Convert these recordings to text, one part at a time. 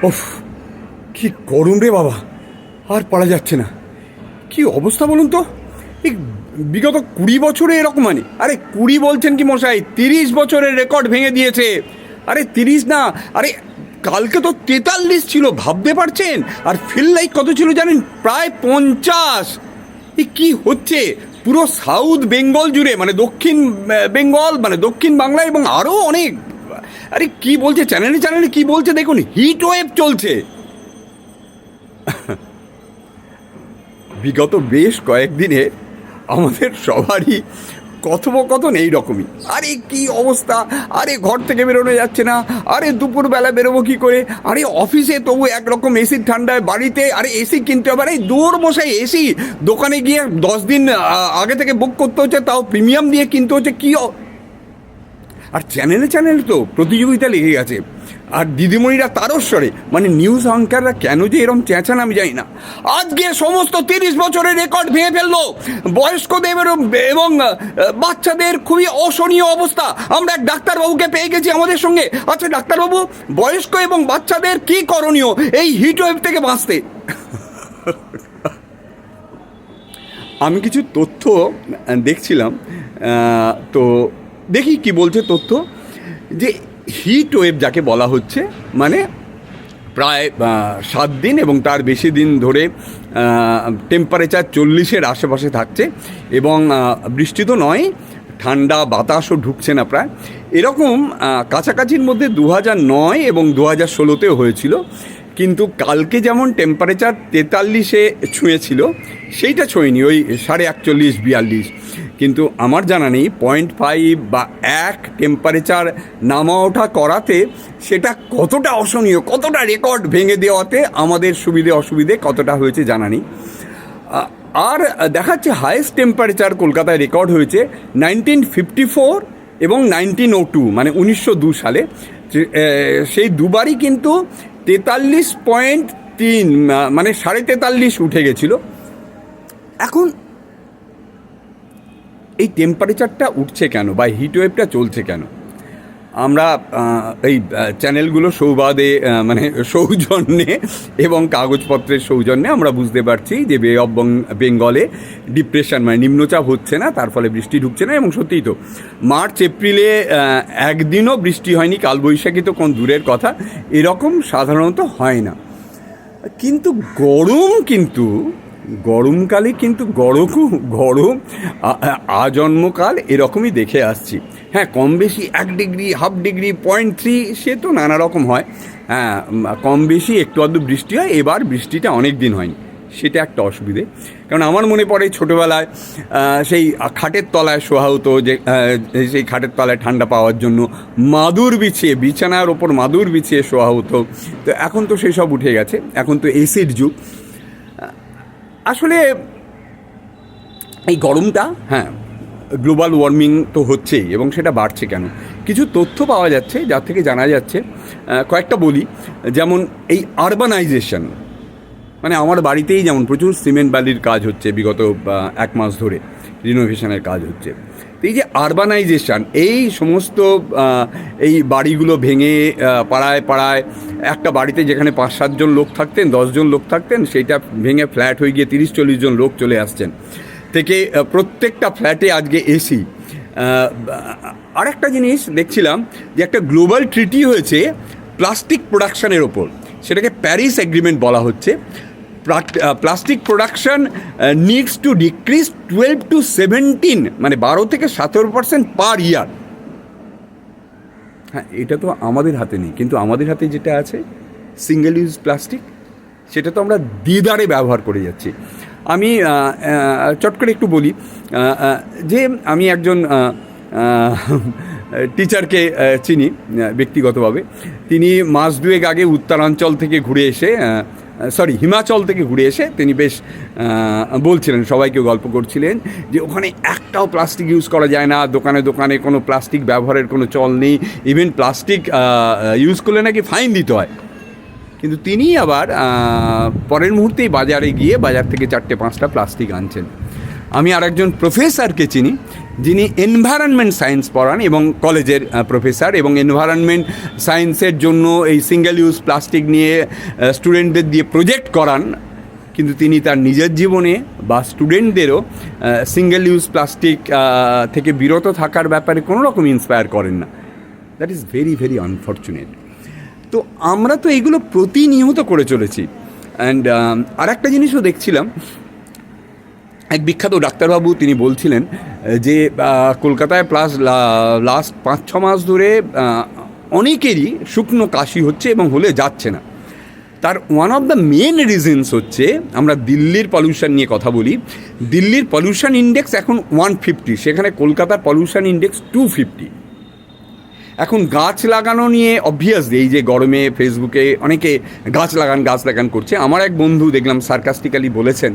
ওফ, কি গরম রে বাবা, আর পারা যাচ্ছে না। কি অবস্থা বলুন তো। এই বিগত 20 বছরে এরকম মানে, আরে 20 বলছেন কি মশাই, 30 বছরের রেকর্ড ভেঙে দিয়েছে। আরে 30 না, আরে কালকে তো 43 ছিল, ভাবতে পারছেন? আর ফিল লাইক কত ছিল জানেন? প্রায় 50। এ কি হচ্ছে? পুরো সাউথ বেঙ্গল জুড়ে, মানে দক্ষিণ বেঙ্গল, মানে দক্ষিণ বাংলা এবং আরও অনেক। আরে কি বলছে চ্যানেলে চ্যানেলে, কি বলছে দেখুন, হিট ওয়েভ চলছে। বিগত বেশ কয়েকদিনে আমাদের সবারই কথোপকথন এই রকমই। আরে কি অবস্থা, আরে ঘর থেকে বেরোনো যাচ্ছে না, আরে দুপুরবেলা বেরোবো কী করে, আরে অফিসে তবু একরকম এসির ঠান্ডায়, বাড়িতে আরে এসি কিনতে হবে, আরে দৌড় মশাই এসি দোকানে গিয়ে 10 দিন আগে থেকে বুক করতে হচ্ছে, তাও প্রিমিয়াম দিয়ে কিনতে হচ্ছে। আর চ্যানেলে চ্যানেলে তো প্রতিযোগিতা লেগে গেছে। আর দিদিমণিরা তারস্বরে, মানে নিউজ অ্যাঙ্কাররা কেন যে এরম চেঁচান আমি জানি না। আজকে সমস্ত 30 বছরের রেকর্ড ভেঙে ফেললো। বয়স্কদের এবং বাচ্চাদের খুবই অশনীয় অবস্থা। আমরা এক ডাক্তারবাবুকে পেয়ে গেছি আমাদের সঙ্গে। আচ্ছা ডাক্তারবাবু, বয়স্ক এবং বাচ্চাদের কি করণীয় এই হিট ওয়েভ থেকে বাঁচতে? আমি কিছু তথ্য দেখছিলাম, তো দেখি কি বলছে তথ্য। যে হিট ওয়েভ যাকে বলা হচ্ছে, মানে প্রায় 7 দিন এবং তার বেশি দিন ধরে টেম্পারেচার 40-এর আশেপাশে থাকছে এবং বৃষ্টি তো নয়, ঠান্ডা বাতাসও ঢুকছে না প্রায়। এরকম কাছাকাছির মধ্যে 2009 এবং 2016তেও হয়েছিল। কিন্তু কালকে যেমন টেম্পারেচার 43-এ ছুঁয়েছিল, সেইটা ছোঁয়নি, ওই 41.5-42। কিন্তু আমার জানা নেই 0.5 বা 1 টেম্পারেচার নামা ওঠা করাতে সেটা কতটা অশনীয়, কতটা রেকর্ড ভেঙে দেওয়াতে আমাদের সুবিধে অসুবিধে কতটা হয়েছে জানা নেই। আর দেখাচ্ছে হায়েস্ট টেম্পারেচার কলকাতায় রেকর্ড হয়েছে 1954 এবং 1902, মানে 1902 সালে। সেই দুবারই কিন্তু 43.3, মানে 43.5 উঠে গেছিল। এখন এই টেম্পারেচারটা উঠছে কেন বা হিটওয়েভটা চলছে কেন? আমরা এই চ্যানেলগুলো মানে সৌজন্যে এবং কাগজপত্রের সৌজন্যে আমরা বুঝতে পারছি যে বে অফ বেঙ্গলে ডিপ্রেশন, মানে নিম্নচাপ হচ্ছে না, তার ফলে বৃষ্টি ঢুকছে না। এবং সত্যিই তো মার্চ এপ্রিলে একদিনও বৃষ্টি হয়নি, কালবৈশাখী তো কোন দূরের কথা, এরকম সাধারণত হয় না। কিন্তু গরমকালে কিন্তু গরম আজন্মকাল এরকমই দেখে আসছি। হ্যাঁ, কম বেশি 1 ডিগ্রি, হাফ ডিগ্রি, 0.3, সে তো নানা রকম হয়। হ্যাঁ, কম বেশি একটু আধটু বৃষ্টি হয়। এবার বৃষ্টিটা অনেক দিন হয়নি, সেটা একটা অসুবিধে। কারণ আমার মনে পড়ে ছোটোবেলায় সেই খাটের তলায় শোয়া হতো, যে সেই খাটের তলায় ঠান্ডা পাওয়ার জন্য মাদুর বিছিয়ে, বিছানার ওপর মাদুর বিছিয়ে শোয়া হতো। তো এখন তো সেই সব উঠে গেছে, এখন তো এসির যুগ। আসলে এই গরমটা, হ্যাঁ, গ্লোবাল ওয়ার্মিং তো হচ্ছেই এবং সেটা বাড়ছে কেন? কিছু তথ্য পাওয়া যাচ্ছে যার থেকে জানা যাচ্ছে। কয়েকটা বলি, যেমন এই আরবানাইজেশন, মানে আমার বাড়িতেই যেমন প্রচুর সিমেন্ট বালির কাজ হচ্ছে, বিগত 1 মাস ধরে রিনোভেশনের কাজ হচ্ছে। তো এই যে আরবানাইজেশন, এই সমস্ত এই বাড়িগুলো ভেঙে পাড়ায় পাড়ায়, একটা বাড়িতে যেখানে 5-7 জন লোক থাকতেন, 10 জন লোক থাকতেন, সেইটা ভেঙে ফ্ল্যাট হয়ে গিয়ে 30-40 জন লোক চলে আসছেন। থেকে প্রত্যেকটা ফ্ল্যাটে আজকে এসি। আরেকটা জিনিস দেখছিলাম যে একটা গ্লোবাল ট্রিটি হয়েছে প্লাস্টিক প্রোডাকশানের ওপর, সেটাকে প্যারিস এগ্রিমেন্ট বলা হচ্ছে। Plastic production needs to decrease 12 to 17, মানে 12 থেকে 17% পার ইয়ার। হ্যাঁ, এটা তো আমাদের হাতে নেই, কিন্তু আমাদের হাতে যেটা আছে সিঙ্গেল ইউজ প্লাস্টিক, সেটা তো আমরা দিদারে ব্যবহার করে যাচ্ছি। আমি চট করে একটু বলি যে আমি একজন টিচারকে চিনি ব্যক্তিগতভাবে। তিনি মাস 2 আগে উত্তরাঞ্চল থেকে ঘুরে এসে, হিমাচল থেকে ঘুরে এসে তিনি বেশ বলছিলেন, সবাইকে গল্প করছিলেন যে ওখানে একটাও প্লাস্টিক ইউজ করা যায় না, দোকানে দোকানে কোনো প্লাস্টিক ব্যবহারের কোনো চল নেই, ইভেন প্লাস্টিক ইউজ করলে নাকি ফাইন দিতে হয়। কিন্তু তিনি আবার পরের মুহূর্তেই বাজারে গিয়ে বাজার থেকে 4-5টা প্লাস্টিক আনছেন। আমি আরেকজন প্রফেসরকে চিনি যিনি এনভায়রনমেন্ট সায়েন্স পড়ান এবং কলেজের প্রফেসর, এবং এনভায়রনমেন্ট সায়েন্সের জন্য এই সিঙ্গেল ইউজ প্লাস্টিক নিয়ে স্টুডেন্টদের দিয়ে প্রজেক্ট করান, কিন্তু তিনি তার নিজের জীবনে বা স্টুডেন্টদেরও সিঙ্গেল ইউজ প্লাস্টিক থেকে বিরত থাকার ব্যাপারে কোনো রকম ইন্সপায়ার করেন না। That is very very unfortunate. তো আমরা তো এইগুলো প্রতিনিয়ত করে চলেছি। অ্যান্ড আর একটা জিনিসও দেখছিলাম, এক বিখ্যাত ডাক্তারবাবু তিনি বলছিলেন যে কলকাতায় প্লাস লাস্ট 5-6 মাস ধরে অনেকেরই শুকনো কাশি হচ্ছে এবং হলে যাচ্ছে না। তার one of the main reasons হচ্ছে, আমরা দিল্লির পলিউশন নিয়ে কথা বলি, দিল্লির পলিউশন ইন্ডেক্স এখন 150, সেখানে কলকাতার পলিউশন ইন্ডেক্স 250। এখন গাছ লাগানো নিয়ে অবভিয়াসলি এই যে গরমে ফেসবুকে অনেকে গাছ লাগান করছে। আমার এক বন্ধু দেখলাম সার্কাস্টিক্যালি বলেছেন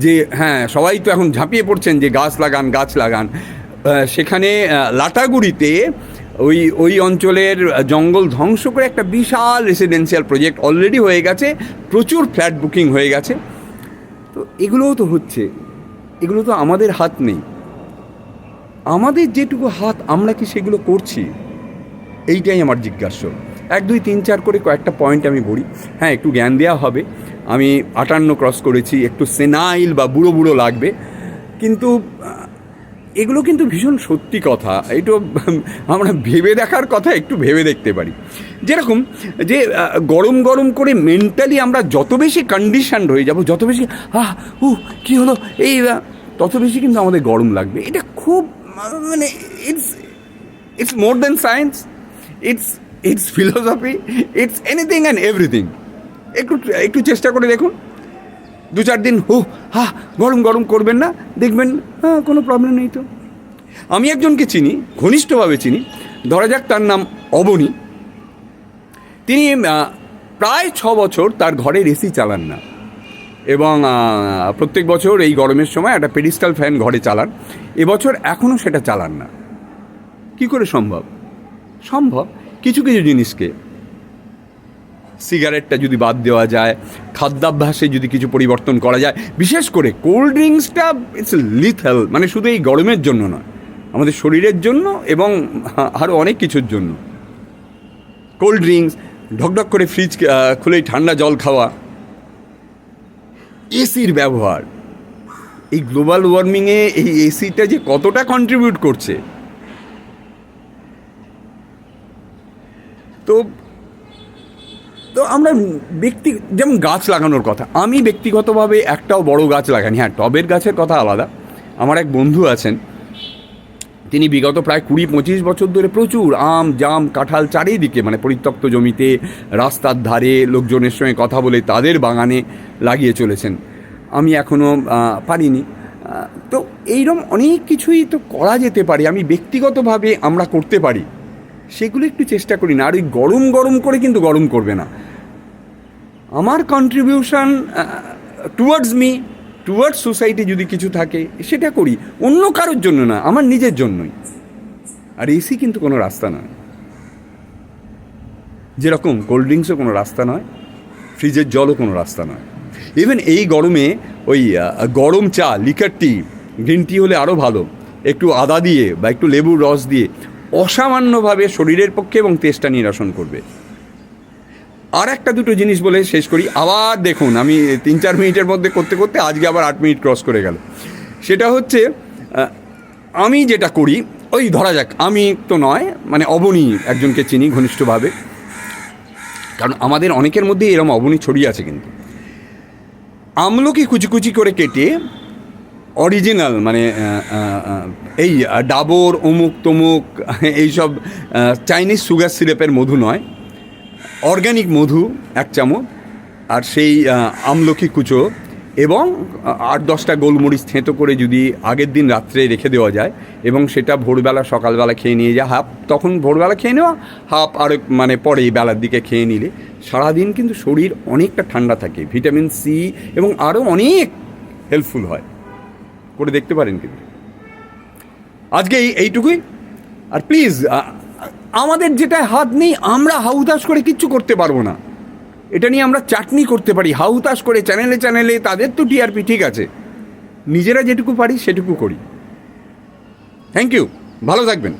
যে হ্যাঁ, সবাই তো এখন ঝাঁপিয়ে পড়ছেন যে গাছ লাগান। সেখানে লাটাগুড়িতে ওই অঞ্চলের জঙ্গল ধ্বংস করে একটা বিশাল রেসিডেন্সিয়াল প্রজেক্ট অলরেডি হয়ে গেছে, প্রচুর ফ্ল্যাট বুকিং হয়ে গেছে। তো এগুলোও তো হচ্ছে, এগুলো তো আমাদের হাত নেই। আমাদের যেটুকু হাত, আমরা কি সেগুলো করছি? এইটাই আমার জিজ্ঞাসা। 1, 2, 3, 4 করে কয়েকটা পয়েন্ট আমি বলি। হ্যাঁ, একটু জ্ঞান দেওয়া হবে। আমি 58 ক্রস করেছি, একটু সেনাইল বা বুড়ো লাগবে, কিন্তু এগুলো কিন্তু ভীষণ সত্যি কথা। এইটা আমরা ভেবে দেখার কথা, একটু ভেবে দেখতে পারি। যেরকম যে গরম করে মেন্টালি আমরা যত বেশি কন্ডিশনড হয়ে যাব, যত বেশি কী হলো এই, তত বেশি কিন্তু আমাদের গরম লাগবে। এটা খুব মানে it's more than science, it's philosophy, it's anything and everything. একটু চেষ্টা করে দেখুন, 2-4 দিন গরম করবেন না, দেখবেন কোনো প্রবলেম নেই। তো আমি একজনকে চিনি, ঘনিষ্ঠভাবে চিনি, ধরা যাক তার নাম অবনী। তিনি প্রায় 6 বছর তার ঘরের এসি চালান না, এবং প্রত্যেক বছর এই গরমের সময় একটা পেডিস্টাল ফ্যান ঘরে চালান। এবছর এখনও সেটা চালান না। কি করে সম্ভব? কিছু জিনিসকে, সিগারেটটা যদি বাদ দেওয়া যায়, খাদ্যাভ্যাসে যদি কিছু পরিবর্তন করা যায়, বিশেষ করে কোল্ড ড্রিঙ্কসটা ইটস লিথেল, মানে শুধু এই গরমের জন্য নয়, আমাদের শরীরের জন্য এবং আরও অনেক কিছুর জন্য। কোল্ড ড্রিঙ্কস, ঢকঢক করে ফ্রিজ খুলেই ঠান্ডা জল খাওয়া, এসির ব্যবহার, এই গ্লোবাল ওয়ার্মিংয়ে এই এসিটা যে কতটা কন্ট্রিবিউট করছে। তো আমরা যেমন গাছ লাগানোর কথা, আমি ব্যক্তিগতভাবে একটাও বড় গাছ লাগানি। হ্যাঁ, টবের গাছের কথা আলাদা। আমার এক বন্ধু আছেন, তিনি বিগত প্রায় 20-25 বছর ধরে প্রচুর আম, জাম, কাঁঠাল চারিদিকে, মানে পরিত্যক্ত জমিতে, রাস্তার ধারে লোকজনের সঙ্গে কথা বলে তাদের বাগানে লাগিয়ে চলেছেন। আমি এখনও পারিনি। তো এইরকম অনেক কিছুই তো করা যেতে পারে, আমি ব্যক্তিগতভাবে আমরা করতে পারি, সেগুলো একটু চেষ্টা করি না। আর ওই গরম করে কিন্তু গরম করবে না। আমার কন্ট্রিবিউশন টুয়ার্ডস সোসাইটি যদি কিছু থাকে সেটা করি, অন্য কারোর জন্য না, আমার নিজের জন্যই। আর এসি কিন্তু কোনো রাস্তা নয়, যেরকম কোল্ড ড্রিঙ্কসও কোনো রাস্তা নয়, ফ্রিজের জলও কোনো রাস্তা নয়। ইভেন এই গরমে ওই গরম চা, লিকার টি, গ্রিন টি হলে আরও ভালো, একটু আদা দিয়ে বা একটু লেবুর রস দিয়ে অসামান্যভাবে শরীরের পক্ষে এবং তেষ্টা নিরসন করবে। আর একটা দুটো জিনিস বলে শেষ করি। আবার দেখুন, আমি 3-4 মিনিটের মধ্যে করতে আজকে আবার 8 মিনিট ক্রস করে গেল। সেটা হচ্ছে, আমি যেটা করি, ওই ধরা যাক, আমি তো নয়, মানে অবনী একজনকে চিনি ঘনিষ্ঠভাবে, কারণ আমাদের অনেকের মধ্যে এরকম অবনী ছড়িয়ে আছে। কিন্তু আমলকি কুচি করে কেটে অরিজিনাল, মানে এই ডাবর, অমুক তমুক, এইসব চাইনিজ সুগার সিরাপের মধু নয়, অর্গ্যানিক মধু 1 চামচ, আর সেই আমলকি কুচো এবং 8-10টা গোলমরিচ থেঁতো করে যদি আগের দিন রাত্রে রেখে দেওয়া যায় এবং সেটা ভোরবেলা সকালবেলা খেয়ে নিয়ে যায়, হাফ তখন ভোরবেলা খেয়ে নেওয়া, হাফ আর মানে পরে বেলার দিকে খেয়ে নিলে সারাদিন কিন্তু শরীর অনেকটা ঠান্ডা থাকে, ভিটামিন সি এবং আরও অনেক হেল্পফুল হয়। করে দেখতে পারেন। কিন্তু আজকে এইটুকুই। আর প্লিজ, আমাদের যেটা হাত নেই, আমরা হাউতাস করে কিচ্ছু করতে পারবো না। এটা নিয়ে আমরা চাটনি করতে পারি, হাউতাস করে চ্যানেলে তাদের তো টিআরপি ঠিক আছে, নিজেরা যেটুকু পারি সেটুকু করি। থ্যাংক ইউ, ভালো থাকবেন।